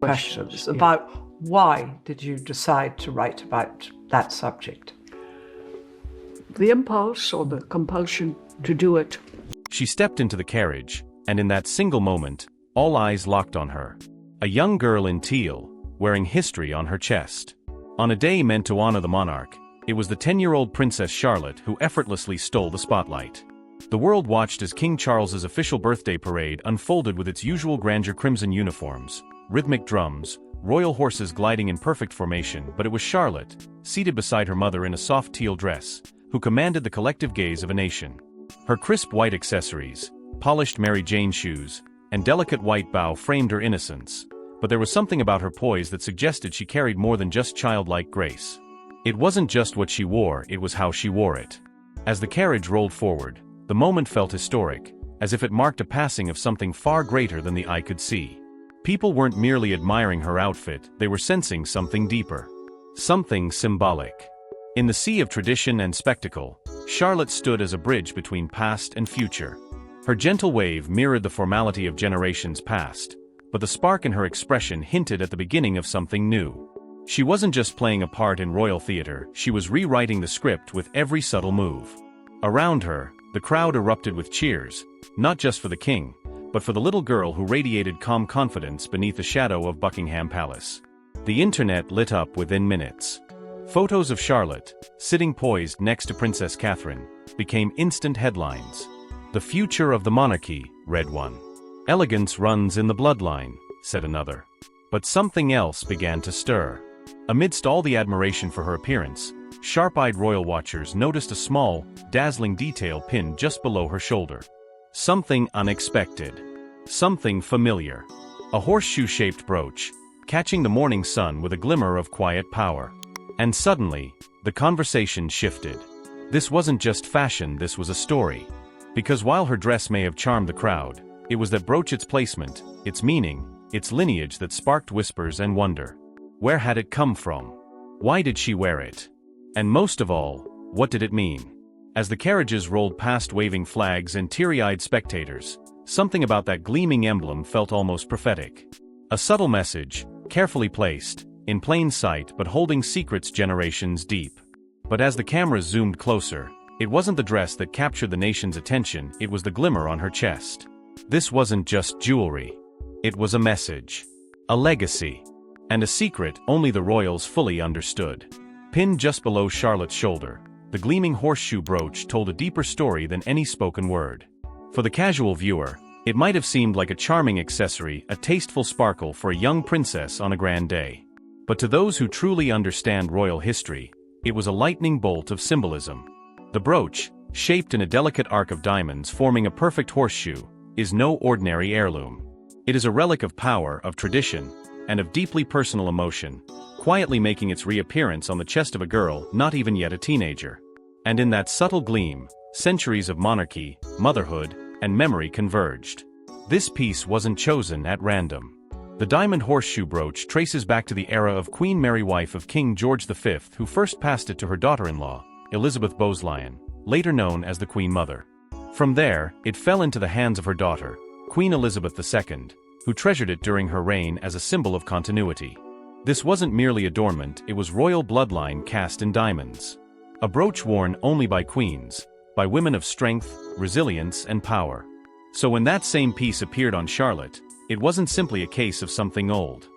questions about why did you decide to write about that subject? The impulse or the compulsion to do it. She stepped into the carriage, and in that single moment, all eyes locked on her. A young girl in teal, wearing history on her chest. On a day meant to honor the monarch, it was the 10-year-old Princess Charlotte who effortlessly stole the spotlight. The world watched as King Charles's official birthday parade unfolded with its usual grandeur: crimson uniforms, rhythmic drums, royal horses gliding in perfect formation. But it was Charlotte, seated beside her mother in a soft teal dress, who commanded the collective gaze of a nation. Her crisp white accessories, polished Mary Jane shoes, and delicate white bow framed her innocence, but there was something about her poise that suggested she carried more than just childlike grace. It wasn't just what she wore, it was how she wore it. As the carriage rolled forward, the moment felt historic, as if it marked a passing of something far greater than the eye could see. People weren't merely admiring her outfit, they were sensing something deeper. Something symbolic. In the sea of tradition and spectacle, Charlotte stood as a bridge between past and future. Her gentle wave mirrored the formality of generations past, but the spark in her expression hinted at the beginning of something new. She wasn't just playing a part in royal theater, she was rewriting the script with every subtle move. Around her, the crowd erupted with cheers, not just for the king, but for the little girl who radiated calm confidence beneath the shadow of Buckingham Palace. The internet lit up within minutes. Photos of Charlotte, sitting poised next to Princess Catherine, became instant headlines. "The future of the monarchy," read one. "Elegance runs in the bloodline," said another. But something else began to stir. Amidst all the admiration for her appearance, sharp-eyed royal watchers noticed a small, dazzling detail pinned just below her shoulder. Something unexpected. Something familiar. A horseshoe-shaped brooch, catching the morning sun with a glimmer of quiet power. And suddenly, the conversation shifted. This wasn't just fashion, this was a story. Because while her dress may have charmed the crowd, it was that brooch, its placement, its meaning, its lineage that sparked whispers and wonder. Where had it come from? Why did she wear it? And most of all, what did it mean? As the carriages rolled past waving flags and teary-eyed spectators, something about that gleaming emblem felt almost prophetic. A subtle message, carefully placed, in plain sight but holding secrets generations deep. But as the cameras zoomed closer, it wasn't the dress that captured the nation's attention, it was the glimmer on her chest. This wasn't just jewelry. It was a message. A legacy. And a secret only the royals fully understood. Pinned just below Charlotte's shoulder, the gleaming horseshoe brooch told a deeper story than any spoken word. For the casual viewer, it might have seemed like a charming accessory, a tasteful sparkle for a young princess on a grand day. But to those who truly understand royal history, it was a lightning bolt of symbolism. The brooch, shaped in a delicate arc of diamonds forming a perfect horseshoe, is no ordinary heirloom. It is a relic of power, of tradition, and of deeply personal emotion, quietly making its reappearance on the chest of a girl not even yet a teenager. And in that subtle gleam, centuries of monarchy, motherhood, and memory converged. This piece wasn't chosen at random. The diamond horseshoe brooch traces back to the era of Queen Mary, wife of King George V, who first passed it to her daughter-in-law, Elizabeth Bowes-Lyon, later known as the Queen Mother. From there, it fell into the hands of her daughter, Queen Elizabeth II, who treasured it during her reign as a symbol of continuity. This wasn't merely adornment, it was royal bloodline cast in diamonds. A brooch worn only by queens, by women of strength, resilience, and power. So when that same piece appeared on Charlotte, it wasn't simply a case of something old.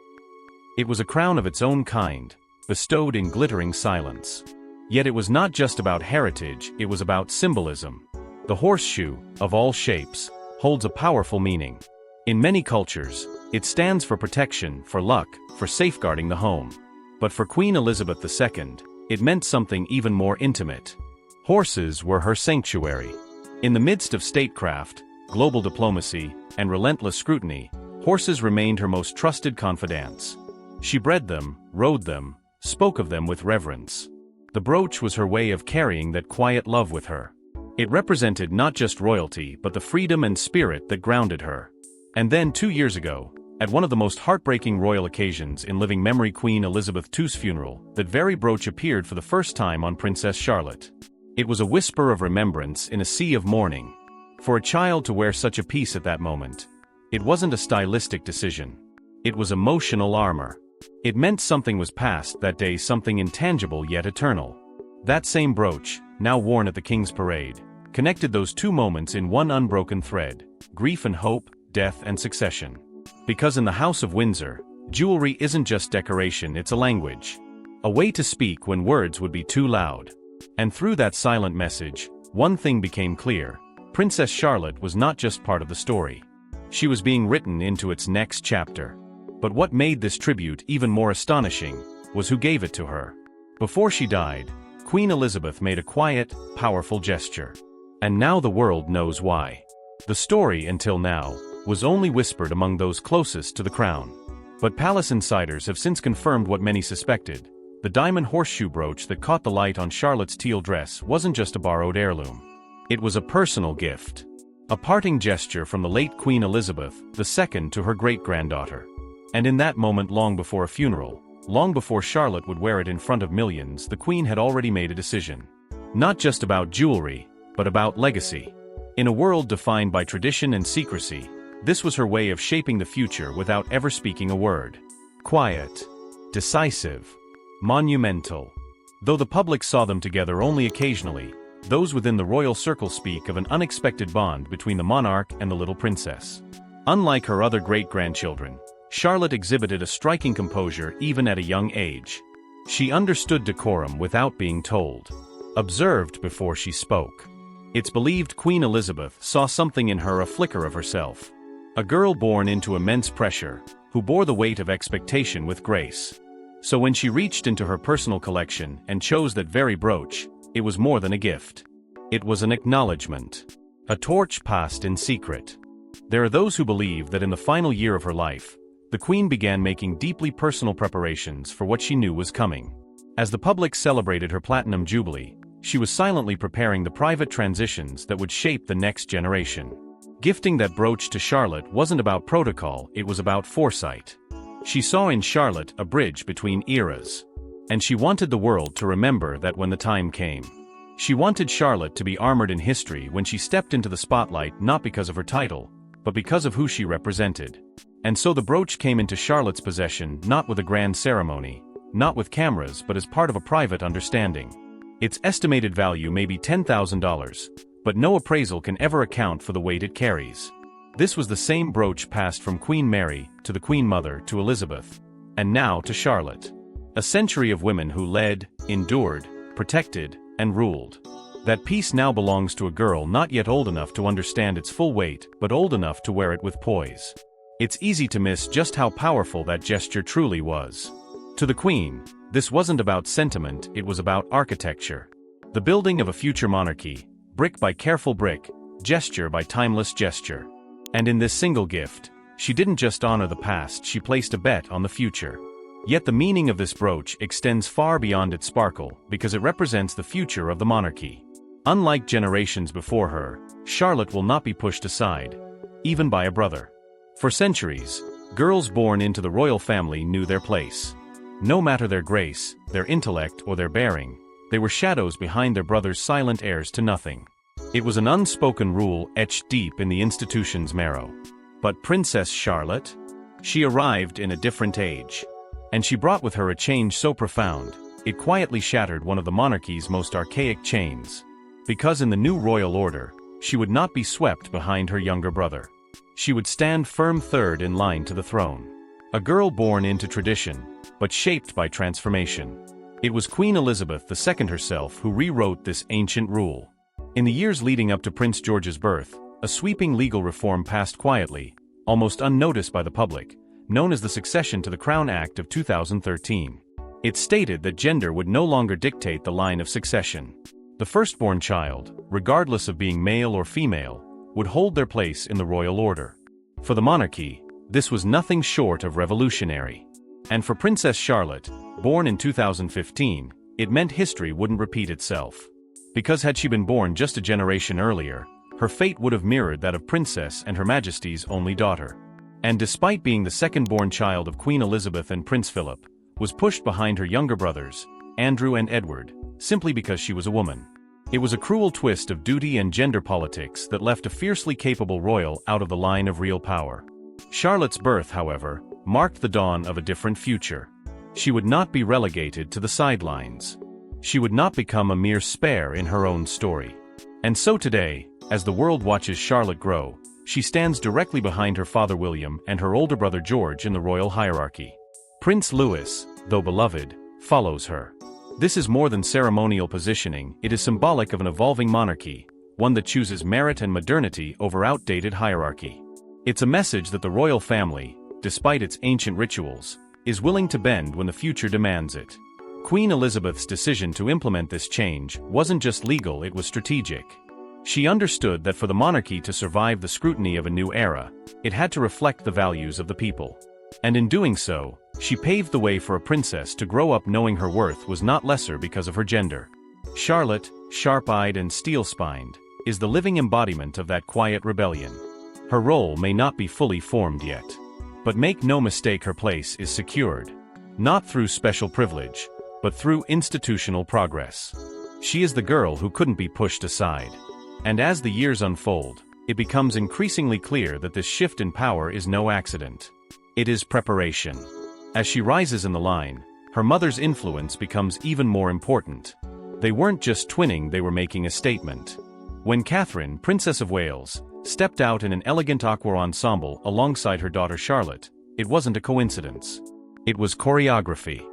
It was a crown of its own kind, bestowed in glittering silence. Yet it was not just about heritage, it was about symbolism. The horseshoe, of all shapes, holds a powerful meaning. In many cultures, it stands for protection, for luck, for safeguarding the home. But for Queen Elizabeth II, it meant something even more intimate. Horses were her sanctuary. In the midst of statecraft, global diplomacy, and relentless scrutiny, horses remained her most trusted confidants. She bred them, rode them, spoke of them with reverence. The brooch was her way of carrying that quiet love with her. It represented not just royalty but the freedom and spirit that grounded her. And then 2 years ago, at one of the most heartbreaking royal occasions in living memory, Queen Elizabeth II's funeral, that very brooch appeared for the first time on Princess Charlotte. It was a whisper of remembrance in a sea of mourning. For a child to wear such a piece at that moment, it wasn't a stylistic decision. It was emotional armor. It meant something was past that day, something intangible yet eternal. That same brooch, now worn at the king's parade, connected those two moments in one unbroken thread: grief and hope, death and succession. Because in the House of Windsor, jewelry isn't just decoration, it's a language. A way to speak when words would be too loud. And through that silent message, one thing became clear: Princess Charlotte was not just part of the story. She was being written into its next chapter. But what made this tribute even more astonishing was who gave it to her. Before she died, Queen Elizabeth made a quiet, powerful gesture. And now the world knows why. The story, until now, was only whispered among those closest to the crown. But palace insiders have since confirmed what many suspected. The diamond horseshoe brooch that caught the light on Charlotte's teal dress wasn't just a borrowed heirloom. It was a personal gift. A parting gesture from the late Queen Elizabeth II to her great-granddaughter. And in that moment, long before a funeral, long before Charlotte would wear it in front of millions, the Queen had already made a decision. Not just about jewelry, but about legacy. In a world defined by tradition and secrecy, this was her way of shaping the future without ever speaking a word. Quiet, decisive, monumental. Though the public saw them together only occasionally, those within the royal circle speak of an unexpected bond between the monarch and the little princess. Unlike her other great-grandchildren, Charlotte exhibited a striking composure even at a young age. She understood decorum without being told, observed before she spoke. It's believed Queen Elizabeth saw something in her, a flicker of herself. A girl born into immense pressure, who bore the weight of expectation with grace. So when she reached into her personal collection and chose that very brooch, it was more than a gift. It was an acknowledgement. A torch passed in secret. There are those who believe that in the final year of her life, the Queen began making deeply personal preparations for what she knew was coming. As the public celebrated her Platinum Jubilee, she was silently preparing the private transitions that would shape the next generation. Gifting that brooch to Charlotte wasn't about protocol, it was about foresight. She saw in Charlotte a bridge between eras. And she wanted the world to remember that when the time came. She wanted Charlotte to be armored in history when she stepped into the spotlight, not because of her title, but because of who she represented. And so the brooch came into Charlotte's possession not with a grand ceremony, not with cameras, but as part of a private understanding. Its estimated value may be $10,000, but no appraisal can ever account for the weight it carries. This was the same brooch passed from Queen Mary to the Queen Mother to Elizabeth, and now to Charlotte. A century of women who led, endured, protected, and ruled. That piece now belongs to a girl not yet old enough to understand its full weight, but old enough to wear it with poise. It's easy to miss just how powerful that gesture truly was. To the Queen, this wasn't about sentiment, it was about architecture. The building of a future monarchy, brick by careful brick, gesture by timeless gesture. And in this single gift, she didn't just honor the past, she placed a bet on the future. Yet the meaning of this brooch extends far beyond its sparkle, because it represents the future of the monarchy. Unlike generations before her, Charlotte will not be pushed aside, even by a brother. For centuries, girls born into the royal family knew their place. No matter their grace, their intellect, or their bearing, they were shadows behind their brothers, silent heirs to nothing. It was an unspoken rule etched deep in the institution's marrow. But Princess Charlotte? She arrived in a different age. And she brought with her a change so profound, it quietly shattered one of the monarchy's most archaic chains. Because in the new royal order, she would not be swept behind her younger brother. She would stand firm third in line to the throne. A girl born into tradition, but shaped by transformation. It was Queen Elizabeth II herself who rewrote this ancient rule. In the years leading up to Prince George's birth, a sweeping legal reform passed quietly, almost unnoticed by the public, known as the Succession to the Crown Act of 2013. It stated that gender would no longer dictate the line of succession. The firstborn child, regardless of being male or female, would hold their place in the royal order. For the monarchy, this was nothing short of revolutionary. And for Princess Charlotte, born in 2015, it meant history wouldn't repeat itself. Because had she been born just a generation earlier, her fate would have mirrored that of Princess and Her Majesty's only daughter. And despite being the second-born child of Queen Elizabeth and Prince Philip, was pushed behind her younger brothers, Andrew and Edward, simply because she was a woman. It was a cruel twist of duty and gender politics that left a fiercely capable royal out of the line of real power. Charlotte's birth, however, marked the dawn of a different future. She would not be relegated to the sidelines. She would not become a mere spare in her own story. And so today, as the world watches Charlotte grow, she stands directly behind her father William and her older brother George in the royal hierarchy. Prince Louis, though beloved, follows her. This is more than ceremonial positioning, it is symbolic of an evolving monarchy, one that chooses merit and modernity over outdated hierarchy. It's a message that the royal family, despite its ancient rituals, is willing to bend when the future demands it. Queen Elizabeth's decision to implement this change wasn't just legal, it was strategic. She understood that for the monarchy to survive the scrutiny of a new era, it had to reflect the values of the people. And in doing so, she paved the way for a princess to grow up knowing her worth was not lesser because of her gender. Charlotte, sharp-eyed and steel-spined, is the living embodiment of that quiet rebellion. Her role may not be fully formed yet. But make no mistake, her place is secured. Not through special privilege, but through institutional progress. She is the girl who couldn't be pushed aside. And as the years unfold, it becomes increasingly clear that this shift in power is no accident. It is preparation. As she rises in the line, her mother's influence becomes even more important. They weren't just twinning, they were making a statement. When Catherine, Princess of Wales, stepped out in an elegant aqua ensemble alongside her daughter Charlotte, it wasn't a coincidence. It was choreography.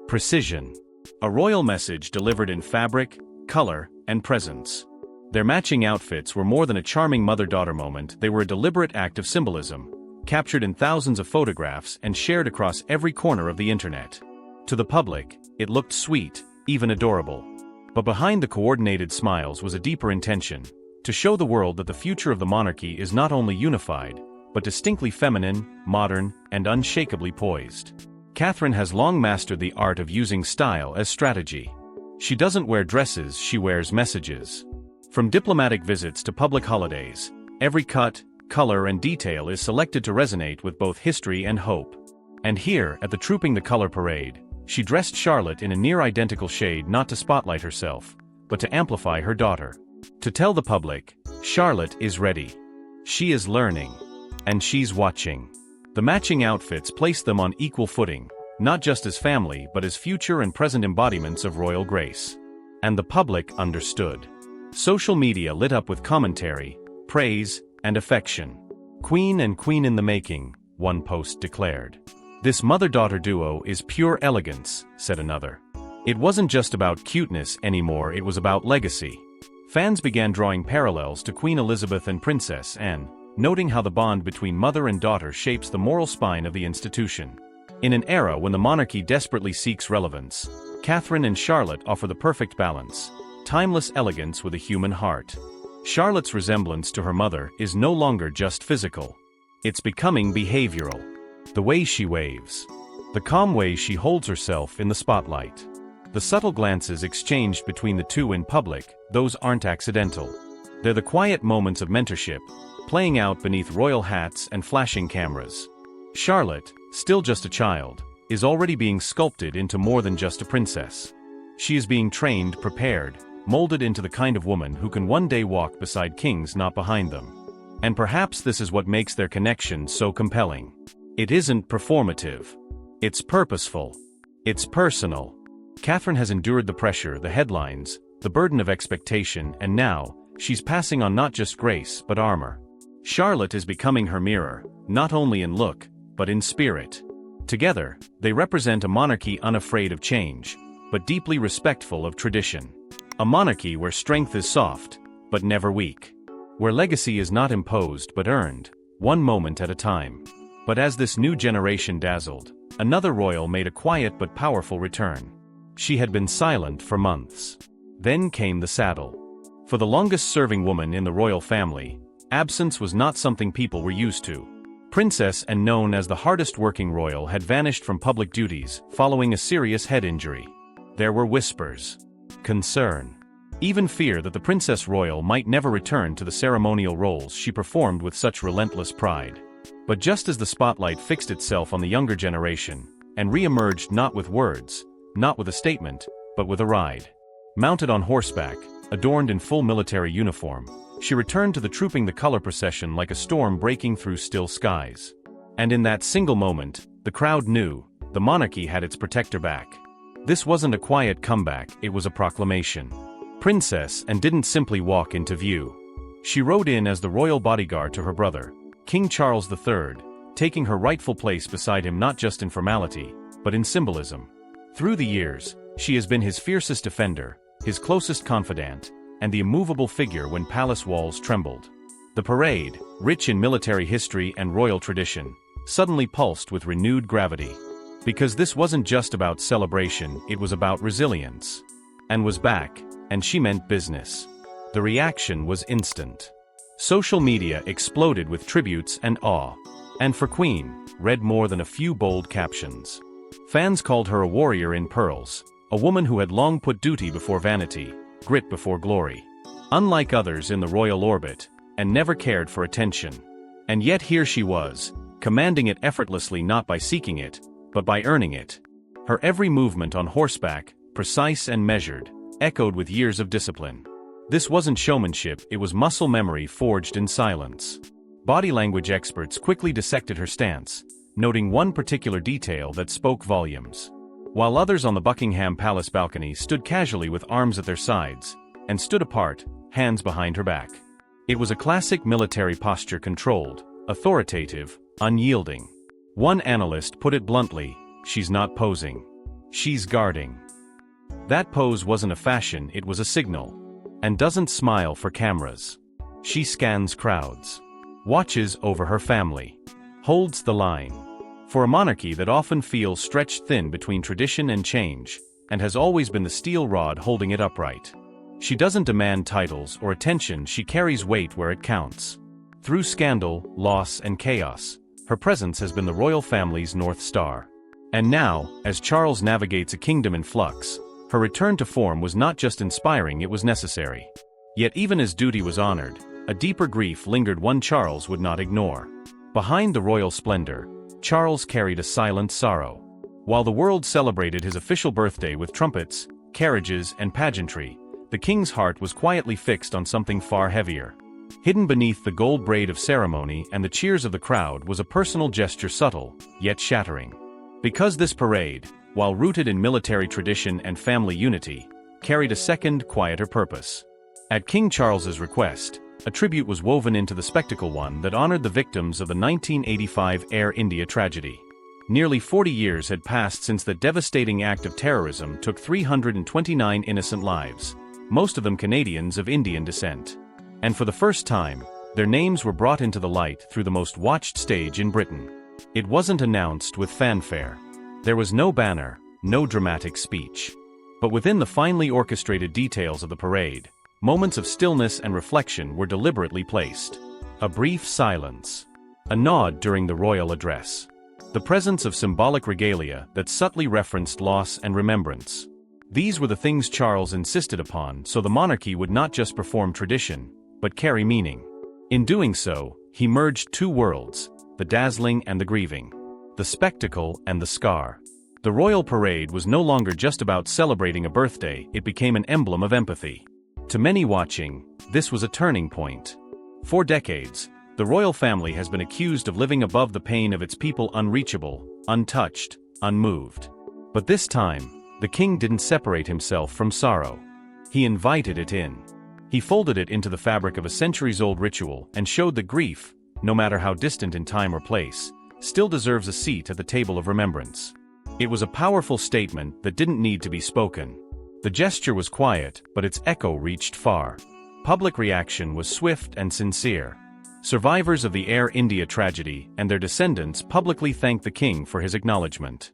Precision. A royal message delivered in fabric, color, and presence. Their matching outfits were more than a charming mother-daughter moment, they were a deliberate act of symbolism, captured in thousands of photographs and shared across every corner of the internet. To the public, it looked sweet, even adorable. But behind the coordinated smiles was a deeper intention, to show the world that the future of the monarchy is not only unified, but distinctly feminine, modern, and unshakably poised. Catherine has long mastered the art of using style as strategy. She doesn't wear dresses, she wears messages. From diplomatic visits to public holidays, every cut, color and detail is selected to resonate with both history and hope. And here, at the Trooping the Color Parade, she dressed Charlotte in a near-identical shade not to spotlight herself, but to amplify her daughter. To tell the public, Charlotte is ready. She is learning. And she's watching. The matching outfits place them on equal footing, not just as family but as future and present embodiments of royal grace. And the public understood. Social media lit up with commentary, praise, and affection. Queen and queen in the making, one post declared. This mother-daughter duo is pure elegance, said another. It wasn't just about cuteness anymore, it was about legacy. Fans began drawing parallels to Queen Elizabeth and Princess Anne, noting how the bond between mother and daughter shapes the moral spine of the institution. In an era when the monarchy desperately seeks relevance, Catherine and Charlotte offer the perfect balance, timeless elegance with a human heart. Charlotte's resemblance to her mother is no longer just physical. It's becoming behavioral. The way she waves. The calm way she holds herself in the spotlight. The subtle glances exchanged between the two in public, those aren't accidental. They're the quiet moments of mentorship, playing out beneath royal hats and flashing cameras. Charlotte, still just a child, is already being sculpted into more than just a princess. She is being trained, prepared, molded into the kind of woman who can one day walk beside kings, not behind them. And perhaps this is what makes their connection so compelling. It isn't performative. It's purposeful. It's personal. Catherine has endured the pressure, the headlines, the burden of expectation, and now, she's passing on not just grace but armor. Charlotte is becoming her mirror, not only in look, but in spirit. Together, they represent a monarchy unafraid of change, but deeply respectful of tradition. A monarchy where strength is soft, but never weak. Where legacy is not imposed but earned, one moment at a time. But as this new generation dazzled, another royal made a quiet but powerful return. She had been silent for months. Then came the saddle. For the longest-serving woman in the royal family, absence was not something people were used to. Princess Anne, known as the hardest-working royal, had vanished from public duties following a serious head injury. There were whispers, concern, even fear that the Princess Royal might never return to the ceremonial roles she performed with such relentless pride. But just as the spotlight fixed itself on the younger generation, and re-emerged not with words, not with a statement, but with a ride. Mounted on horseback, adorned in full military uniform, she returned to the Trooping the Color procession like a storm breaking through still skies. And in that single moment, The crowd knew, the monarchy had its protector back. This wasn't a quiet comeback, it was a proclamation. Princess and didn't simply walk into view. She rode in as the royal bodyguard to her brother, King Charles III, taking her rightful place beside him not just in formality, but in symbolism. Through the years, she has been his fiercest defender, his closest confidant, and the immovable figure when palace walls trembled. The parade, rich in military history and royal tradition, suddenly pulsed with renewed gravity. Because this wasn't just about celebration, it was about resilience. Anne was back, and she meant business. The reaction was instant. Social media exploded with tributes and awe. And for Queen, read more than a few bold captions. Fans called her a warrior in pearls, a woman who had long put duty before vanity, grit before glory. Unlike others in the royal orbit, and never cared for attention. And yet here she was, commanding it effortlessly not by seeking it, but by earning it. Her every movement on horseback, precise and measured, echoed with years of discipline. This wasn't showmanship, it was muscle memory forged in silence. Body language experts quickly dissected her stance, noting one particular detail that spoke volumes. While others on the Buckingham Palace balcony stood casually with arms at their sides, and stood apart, hands behind her back. It was a classic military posture, controlled, authoritative, unyielding. One analyst put it bluntly, she's not posing. She's guarding. That pose wasn't a fashion, it was a signal. And doesn't smile for cameras. She scans crowds. Watches over her family. Holds the line. For a monarchy that often feels stretched thin between tradition and change, and has always been the steel rod holding it upright. She doesn't demand titles or attention, she carries weight where it counts. Through scandal, loss, and chaos, her presence has been the royal family's North Star. And now, as Charles navigates a kingdom in flux, her return to form was not just inspiring, it was necessary. Yet even as duty was honored, a deeper grief lingered, one Charles would not ignore. Behind the royal splendor, Charles carried a silent sorrow. While the world celebrated his official birthday with trumpets, carriages, and pageantry, the king's heart was quietly fixed on something far heavier. Hidden beneath the gold braid of ceremony and the cheers of the crowd was a personal gesture, subtle, yet shattering. Because this parade, while rooted in military tradition and family unity, carried a second, quieter purpose. At King Charles's request, a tribute was woven into the spectacle, one that honored the victims of the 1985 Air India tragedy. Nearly 40 years had passed since the devastating act of terrorism took 329 innocent lives, most of them Canadians of Indian descent. And for the first time, their names were brought into the light through the most watched stage in Britain. It wasn't announced with fanfare. There was no banner, no dramatic speech. But within the finely orchestrated details of the parade, moments of stillness and reflection were deliberately placed. A brief silence. A nod during the royal address. The presence of symbolic regalia that subtly referenced loss and remembrance. These were the things Charles insisted upon, so the monarchy would not just perform tradition, but carry meaning. In doing so, he merged two worlds, the dazzling and the grieving. The spectacle and the scar. The royal parade was no longer just about celebrating a birthday, it became an emblem of empathy. To many watching, this was a turning point. For decades, the royal family has been accused of living above the pain of its people, unreachable, untouched, unmoved. But this time, the king didn't separate himself from sorrow. He invited it in. He folded it into the fabric of a centuries-old ritual and showed that grief, no matter how distant in time or place, still deserves a seat at the table of remembrance. It was a powerful statement that didn't need to be spoken. The gesture was quiet, but its echo reached far. Public reaction was swift and sincere. Survivors of the Air India tragedy and their descendants publicly thanked the king for his acknowledgement.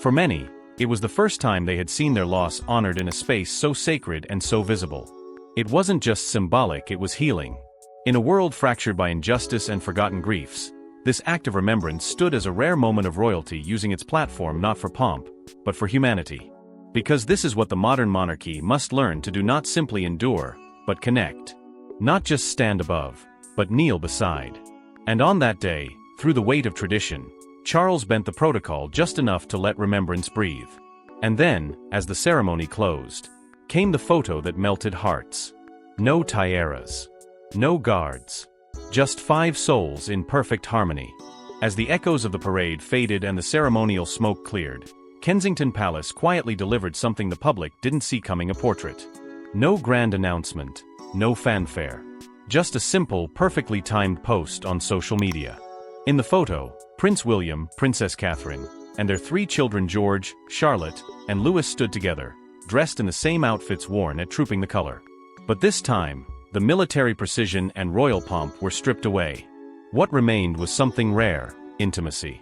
For many, it was the first time they had seen their loss honored in a space so sacred and so visible. It wasn't just symbolic, it was healing. In a world fractured by injustice and forgotten griefs, this act of remembrance stood as a rare moment of royalty, using its platform not for pomp, but for humanity. Because this is what the modern monarchy must learn to do: not simply endure, but connect. Not just stand above, but kneel beside. And on that day, through the weight of tradition, Charles bent the protocol just enough to let remembrance breathe. And then, as the ceremony closed, came the photo that melted hearts. No tiaras. No guards. Just 5 souls in perfect harmony. As the echoes of the parade faded and the ceremonial smoke cleared, Kensington Palace quietly delivered something the public didn't see coming: a portrait. No grand announcement, no fanfare. Just a simple, perfectly timed post on social media. In the photo, Prince William, Princess Catherine, and their 3 children George, Charlotte, and Louis stood together, dressed in the same outfits worn at Trooping the Colour. But this time, the military precision and royal pomp were stripped away. What remained was something rare: intimacy.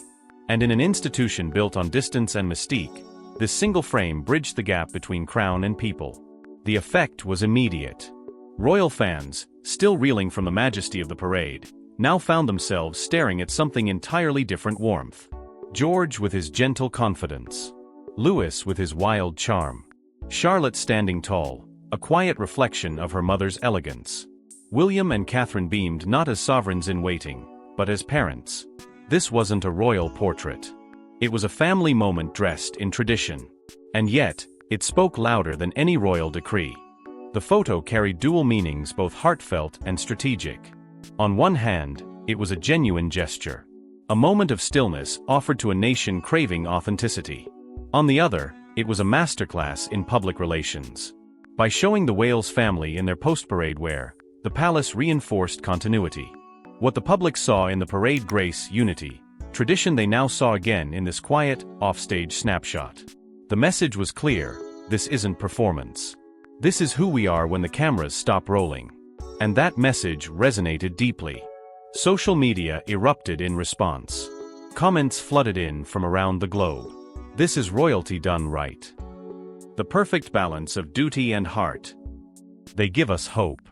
And in an institution built on distance and mystique, this single frame bridged the gap between crown and people. The effect was immediate. Royal fans, still reeling from the majesty of the parade, now found themselves staring at something entirely different: warmth. George with his gentle confidence. Louis with his wild charm. Charlotte standing tall, a quiet reflection of her mother's elegance. William and Catherine beamed not as sovereigns in waiting, but as parents. This wasn't a royal portrait. It was a family moment dressed in tradition. And yet, it spoke louder than any royal decree. The photo carried dual meanings, both heartfelt and strategic. On one hand, it was a genuine gesture. A moment of stillness offered to a nation craving authenticity. On the other, it was a masterclass in public relations. By showing the Wales family in their post-parade wear, the palace reinforced continuity. What the public saw in the parade: grace, unity, tradition, they now saw again in this quiet, offstage snapshot. The message was clear: this isn't performance. This is who we are when the cameras stop rolling. And that message resonated deeply. Social media erupted in response. Comments flooded in from around the globe. This is royalty done right. The perfect balance of duty and heart. They give us hope.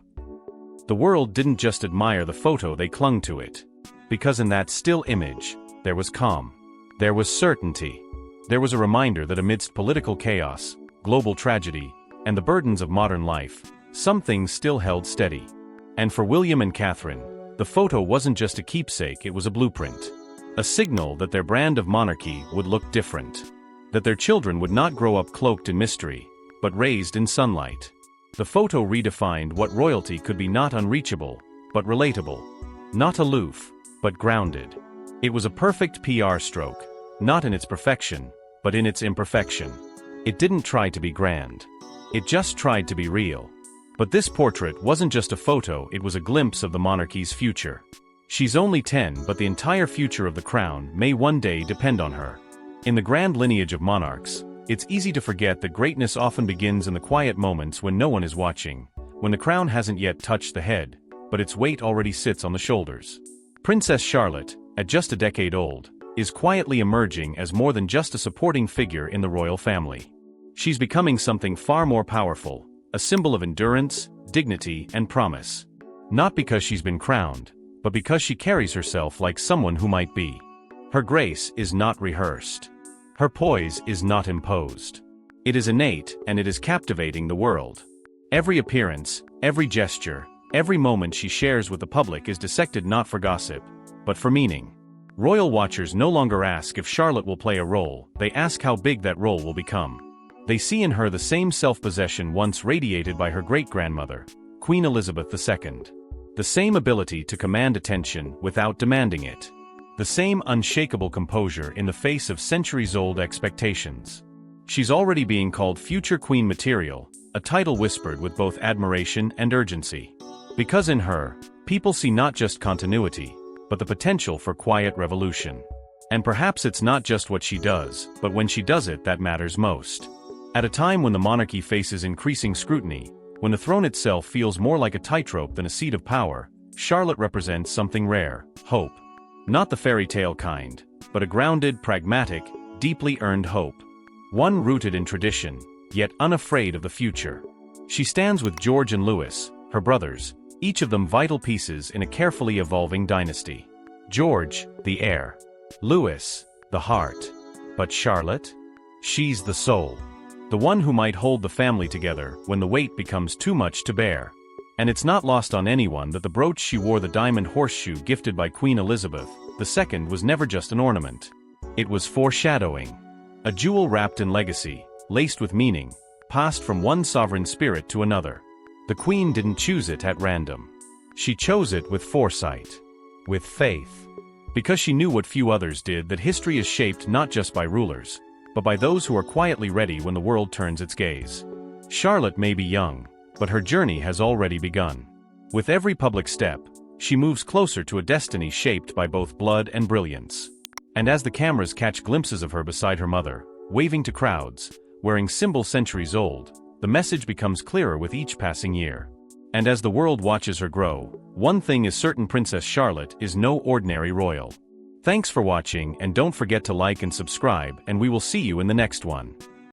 The world didn't just admire the photo, they clung to it. Because in that still image, there was calm. There was certainty. There was a reminder that amidst political chaos, global tragedy, and the burdens of modern life, some things still held steady. And for William and Catherine, the photo wasn't just a keepsake, it was a blueprint. A signal that their brand of monarchy would look different. That their children would not grow up cloaked in mystery, but raised in sunlight. The photo redefined what royalty could be: not unreachable, but relatable. Not aloof, but grounded. It was a perfect PR stroke, not in its perfection, but in its imperfection. It didn't try to be grand. It just tried to be real. But this portrait wasn't just a photo, it was a glimpse of the monarchy's future. She's only 10, but the entire future of the crown may one day depend on her. In the grand lineage of monarchs, it's easy to forget that greatness often begins in the quiet moments when no one is watching, when the crown hasn't yet touched the head, but its weight already sits on the shoulders. Princess Charlotte, at just a decade old, is quietly emerging as more than just a supporting figure in the royal family. She's becoming something far more powerful, a symbol of endurance, dignity, and promise. Not because she's been crowned, but because she carries herself like someone who might be. Her grace is not rehearsed. Her poise is not imposed. It is innate, and it is captivating the world. Every appearance, every gesture, every moment she shares with the public is dissected not for gossip, but for meaning. Royal watchers no longer ask if Charlotte will play a role, they ask how big that role will become. They see in her the same self-possession once radiated by her great-grandmother, Queen Elizabeth II. The same ability to command attention without demanding it. The same unshakable composure in the face of centuries-old expectations. She's already being called future queen material, a title whispered with both admiration and urgency. Because in her, people see not just continuity, but the potential for quiet revolution. And perhaps it's not just what she does, but when she does it that matters most. At a time when the monarchy faces increasing scrutiny, when the throne itself feels more like a tightrope than a seat of power, Charlotte represents something rare: hope. Not the fairy tale kind, but a grounded, pragmatic, deeply earned hope. One rooted in tradition, yet unafraid of the future. She stands with George and Louis, her brothers, each of them vital pieces in a carefully evolving dynasty. George, the heir. Louis, the heart. But Charlotte? She's the soul. The one who might hold the family together when the weight becomes too much to bear. And it's not lost on anyone that the brooch she wore, the diamond horseshoe gifted by Queen Elizabeth II, was never just an ornament. It was foreshadowing. A jewel wrapped in legacy, laced with meaning, passed from one sovereign spirit to another. The Queen didn't choose it at random. She chose it with foresight. With faith. Because she knew what few others did, that history is shaped not just by rulers, but by those who are quietly ready when the world turns its gaze. Charlotte may be young, but her journey has already begun. With every public step, she moves closer to a destiny shaped by both blood and brilliance. And as the cameras catch glimpses of her beside her mother, waving to crowds, wearing symbols centuries old, the message becomes clearer with each passing year. And as the world watches her grow, one thing is certain: Princess Charlotte is no ordinary royal. Thanks for watching, and don't forget to like and subscribe, and we will see you in the next one.